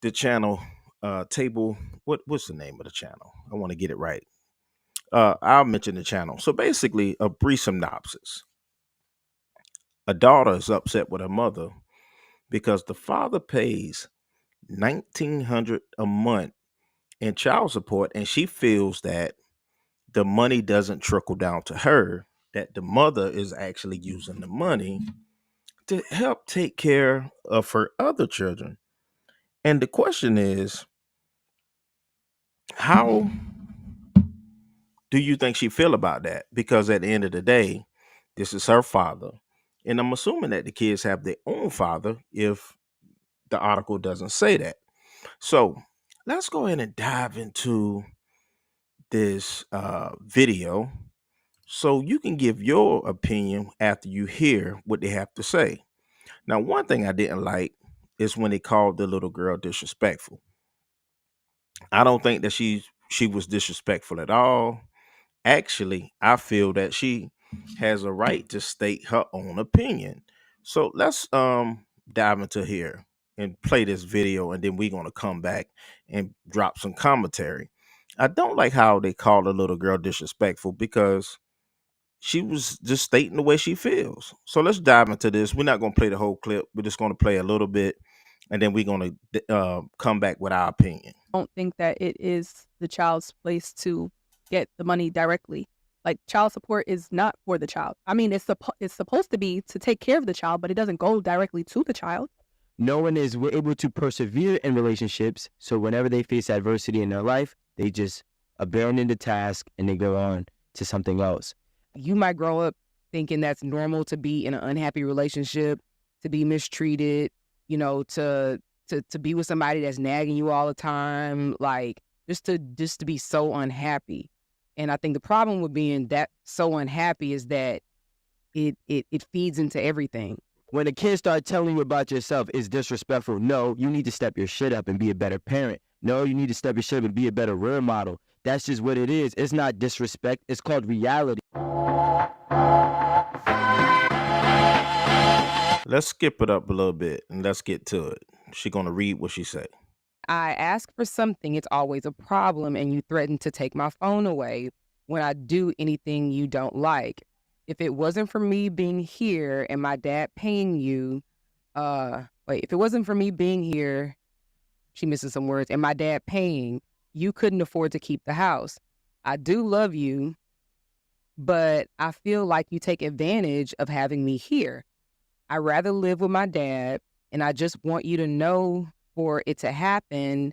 the channel table. What's the name of the channel? I want to get it right. I'll mention the channel. So basically, a brief synopsis. A daughter is upset with her mother because the father pays 1,900 a month in child support, and she feels that the money doesn't trickle down to her. That the mother is actually using the money to help take care of her other children. And the question is, how do you think she feel about that? Because at the end of the day, this is her father. And I'm assuming that the kids have their own father if the article doesn't say that. So let's go ahead and dive into this video so you can give your opinion after you hear what they have to say. Now, one thing I didn't like is when they called the little girl disrespectful. I don't think that she was disrespectful at all. Actually, I feel that she has a right to state her own opinion. So let's dive into here and play this video, and then we're gonna come back and drop some commentary. I don't like how they call the little girl disrespectful because she was just stating the way she feels. So let's dive into this. We're not gonna play the whole clip. We're just gonna play a little bit, and then we're gonna come back with our opinion. Don't think that it is the child's place to get the money directly. Like, child support is not for the child. I mean, it's supposed to be to take care of the child, but it doesn't go directly to the child. No one is able to persevere in relationships, so whenever they face adversity in their life, they just abandon the task and they go on to something else. You might grow up thinking that's normal to be in an unhappy relationship, to be mistreated, to be with somebody that's nagging you all the time, like just to be so unhappy. And I think the problem with being that so unhappy is that it feeds into everything. When a kid starts telling you about yourself, it's disrespectful. No, you need to step your shit up and be a better parent. No, you need to step your shit up and be a better role model. That's just what it is. It's not disrespect. It's called reality. Let's skip it up a little bit and let's get to it. She's gonna read what she said. I ask for something, it's always a problem, and you threaten to take my phone away when I do anything you don't like. If it wasn't for me being here and my dad paying you, if it wasn't for me being here, she misses some words, and my dad paying, you couldn't afford to keep the house. I do love you, but I feel like you take advantage of having me here. I'd rather live with my dad, and I just want you to know for it to happen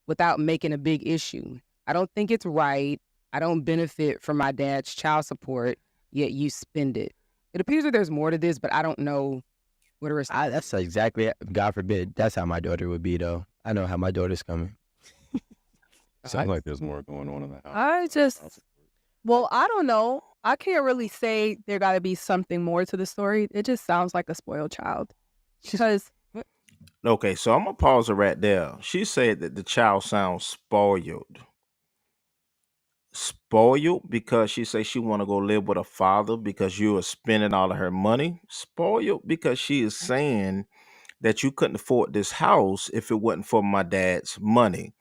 without making a big issue. I don't think it's right. I don't benefit from my dad's child support, yet you spend it. It appears that there's more to this, but I don't know what it is. That's exactly, God forbid, that's how my daughter would be, though. I know how my daughter's coming. Sounds like there's more going on in the house. I don't know. I can't really say there got to be something more to the story. It just sounds like a spoiled child. Because Okay, so I'm gonna pause it right there. She said that the child sounds spoiled. Spoiled because she says she want to go live with her father because you are spending all of her money. Spoiled because she is saying that you couldn't afford this house if it wasn't for my dad's money.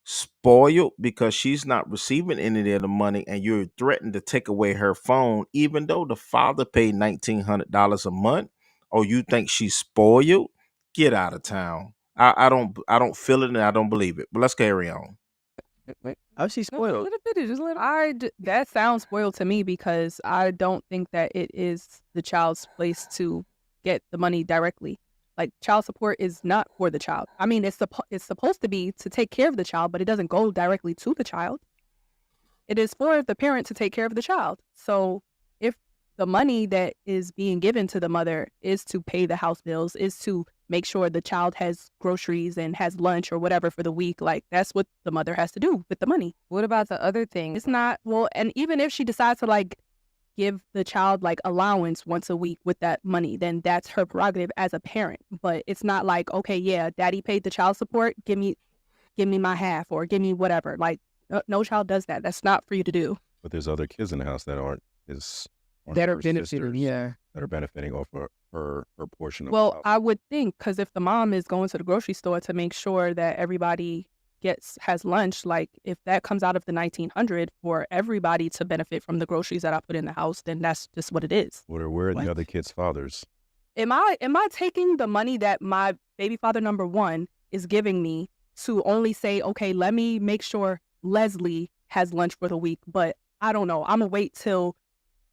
Spoiled because she's not receiving any of the money and you're threatening to take away her phone even though the father paid $1,900 a month. Or you think she's spoiled? Get out of town. I don't feel it and I don't believe it. But let's carry on. How's she spoiled? that sounds spoiled to me because I don't think that it is the child's place to get the money directly. Like, child support is not for the child. I mean, it's supposed to be to take care of the child, but it doesn't go directly to the child. It is for the parent to take care of the child. So if the money that is being given to the mother is to pay the house bills, is to make sure the child has groceries and has lunch or whatever for the week, like, that's what the mother has to do with the money. What about the other thing? It's not, well, and even if she decides to, like, give the child, like, allowance once a week with that money, then that's her prerogative as a parent. But it's not like, okay, yeah, daddy paid the child support, give me my half or give me whatever. Like, no child does that. That's not for you to do. But there's other kids in the house that aren't That are her benefiting, sisters yeah. that are benefiting off of her portion of Well, the house. I would think, because if the mom is going to the grocery store to make sure that everybody has lunch, like if that comes out of the 1900 for everybody to benefit from the groceries that I put in the house, then that's just what it is. Where are the other kids' fathers? Am I taking the money that my baby father number one is giving me to only say, okay, let me make sure Leslie has lunch for the week, but I don't know, I'm gonna wait till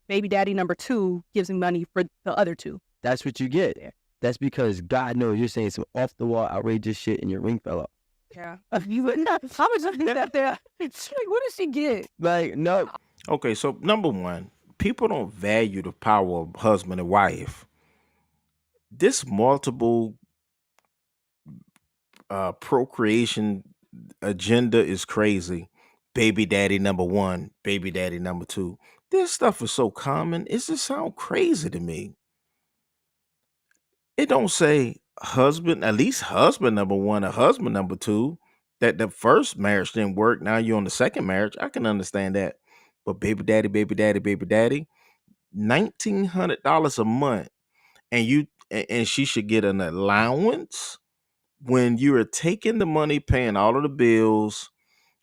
baby daddy number two gives me money for the other two? That's what you get. That's because God knows you're saying some off the wall outrageous shit and your ring fell off. Yeah. You would not. How much of that there? What does she get? Like, no. Okay, so number one, people don't value the power of husband and wife. This multiple procreation agenda is crazy. Baby daddy number one, baby daddy number two. This stuff is so common. It just sounds crazy to me. It don't say husband, at least husband number one or husband number two. That the first marriage didn't work. Now you're on the second marriage. I can understand that. But baby daddy, baby daddy, baby daddy, $1,900 a month, and she should get an allowance when you are taking the money, paying all of the bills,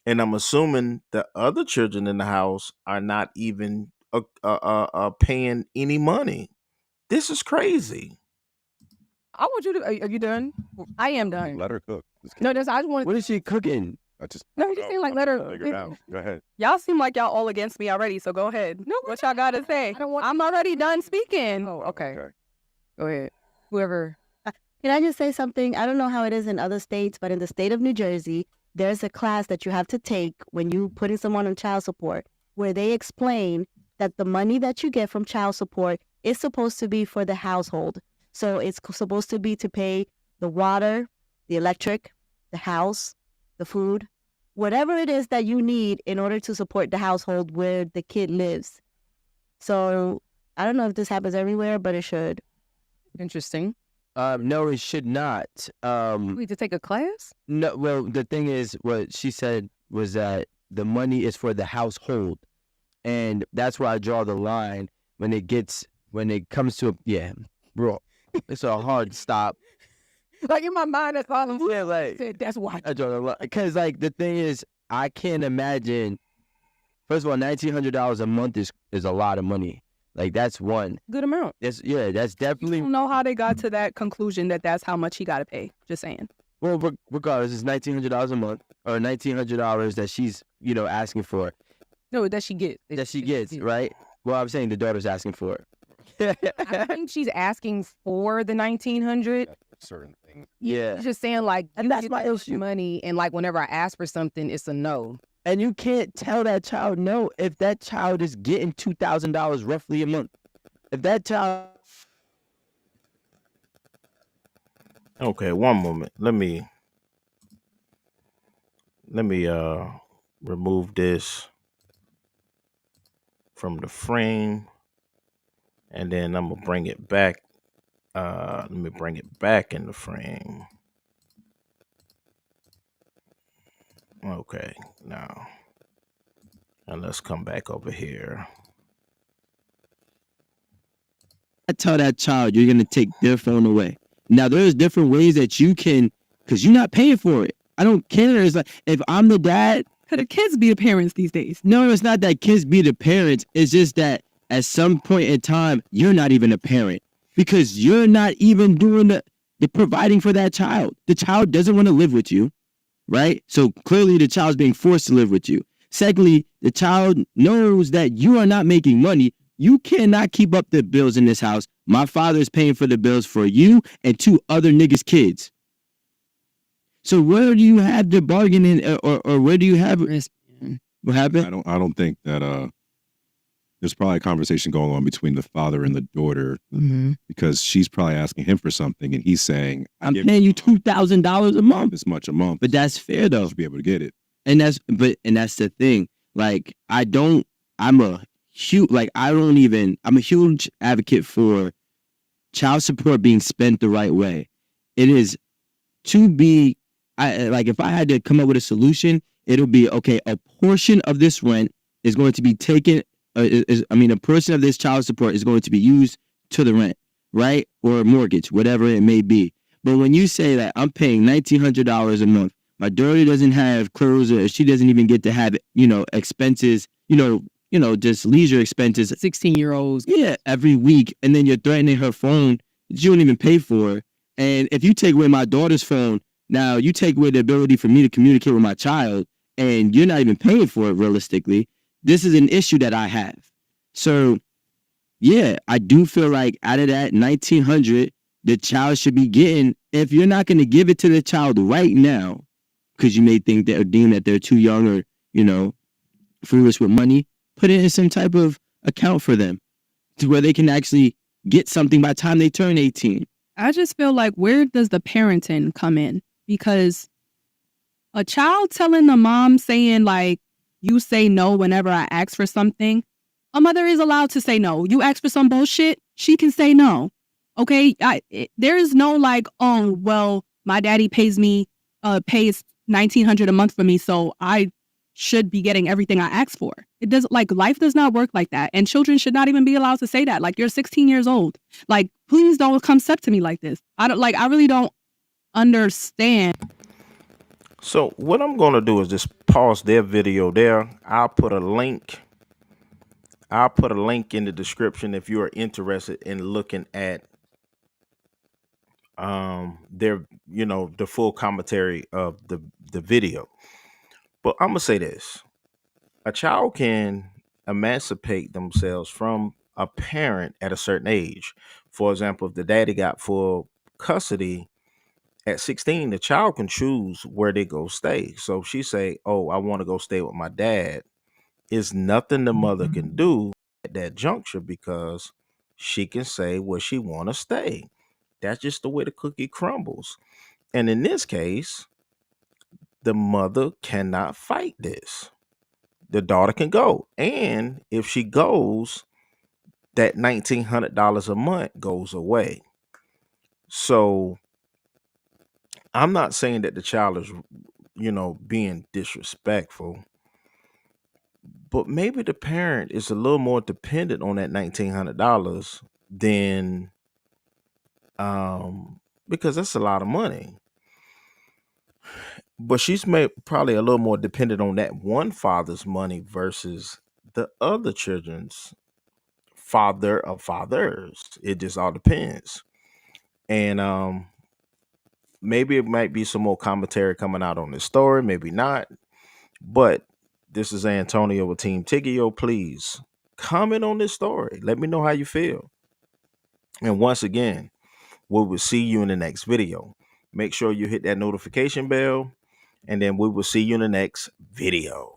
and I'm assuming the other children in the house are not even paying any money. This is crazy. I want you to. Are you done? I am done. Let her cook. No, I just want. What is she cooking? I just No, you just seem like let her. figure it out. Go ahead. Y'all seem like y'all all against me already. So go ahead. No, what y'all gotta say? I'm already done speaking. Oh, okay. Okay. Go ahead. Whoever. Can I just say something? I don't know how it is in other states, but in the state of New Jersey, there's a class that you have to take when you putting someone on child support, where they explain that the money that you get from child support is supposed to be for the household. So it's supposed to be to pay the water, the electric, the house, the food, whatever it is that you need in order to support the household where the kid lives. So I don't know if this happens everywhere, but it should. Interesting. No, it should not. We to take a class? No, well, the thing is, what she said was that the money is for the household, and that's where I draw the line when it comes to bro, it's a hard stop. Like in my mind, that's all I'm Yeah, like said. That's why. I draw the line because, like, the thing is, I can't imagine. First of all, $1,900 a month is a lot of money. Like, that's one. Good amount. That's I definitely. don't know how they got to that conclusion that that's how much he got to pay. Just saying. Well, regardless, it's $1,900 a month or $1,900 that she's asking for. No, that she gets. That she gets, right? Well, I'm saying the daughter's asking for it. I think she's asking for the 1,900. Certain things. Yeah. She's just saying like, And you that's get my that much issue. money, and like whenever I ask for something, it's a no. And you can't tell that child no if that child is getting $2,000 roughly a month. If that child. Okay, one moment. Let me remove this from the frame, and then I'm gonna bring it back. Let me bring it back in the frame. Okay, now, and let's come back over here. I tell that child you're gonna take their phone away. Now there's different ways that you can, because you're not paying for it. I don't care. It's like if I'm the dad. Could the kids be the parents these days? No, it's not that kids be the parents. It's just that at some point in time, you're not even a parent because you're not even doing the providing for that child. The child doesn't want to live with you, right? So clearly the child's being forced to live with you. Secondly, the child knows that you are not making money. You cannot keep up the bills in this house. My father is paying for the bills for you and 2 other niggas' kids. So where do you have the bargaining, or where do you have what happened? I don't think that there's probably a conversation going on between the father and the daughter because she's probably asking him for something and he's saying, I'm paying you $2,000 a month. this much a month. But that's fair though. You should be able to get it. And that's the thing. Like I'm a huge advocate for child support being spent the right way. It is to be, if I had to come up with a solution, it'll be, okay, a portion of this rent is going to be taken, a portion of this child support is going to be used to the rent. right? Or a mortgage, whatever it may be. But when you say that I'm paying $1,900 a month, my daughter doesn't have clothes, or she doesn't even get to have, expenses, just leisure expenses. 16-year-olds. Yeah, every week. And then you're threatening her phone that you don't even pay for. And if you take away my daughter's phone, now you take away the ability for me to communicate with my child, and you're not even paying for it realistically. This is an issue that I have. So yeah, I do feel like out of that 1,900, the child should be getting, if you're not going to give it to the child right now, because you may think that or deem that they're too young or, foolish with money, put it in some type of account for them to where they can actually get something by the time they turn 18. I just feel like, where does the parenting come in? Because a child telling the mom, saying like, you say no whenever I ask for something, a mother is allowed to say no. You ask for some bullshit, she can say no. Okay, there is no like, oh well, my daddy pays $1,900 a month for me, so I should be getting everything I ask for. It does, like, life does not work like that, and children should not even be allowed to say that. Like, you're 16 years old. Like, please don't come step to me like this. I really don't understand. So what I'm going to do is just pause their video there. I'll put a link in the description if you are interested in looking at their, the full commentary of the video. But I'm gonna say this: a child can emancipate themselves from a parent at a certain age. For example, if the daddy got full custody at 16, the child can choose where they go stay. So if she say, oh, I want to go stay with my dad, it's nothing the mother can do at that juncture, because she can say where she want to stay. That's just the way the cookie crumbles. And in this case, the mother cannot fight this. The daughter can go. And if she goes, that $1,900 a month goes away. So I'm not saying that the child is, being disrespectful, but maybe the parent is a little more dependent on that $1,900 than, because that's a lot of money. But she's probably a little more dependent on that one father's money versus the other children's father of fathers. It just all depends. And maybe it might be some more commentary coming out on this story, maybe not. But this is Antonio with Team Tiggio. Please comment on this story. Let me know how you feel. And once again, we will see you in the next video. Make sure you hit that notification bell, and then we will see you in the next video.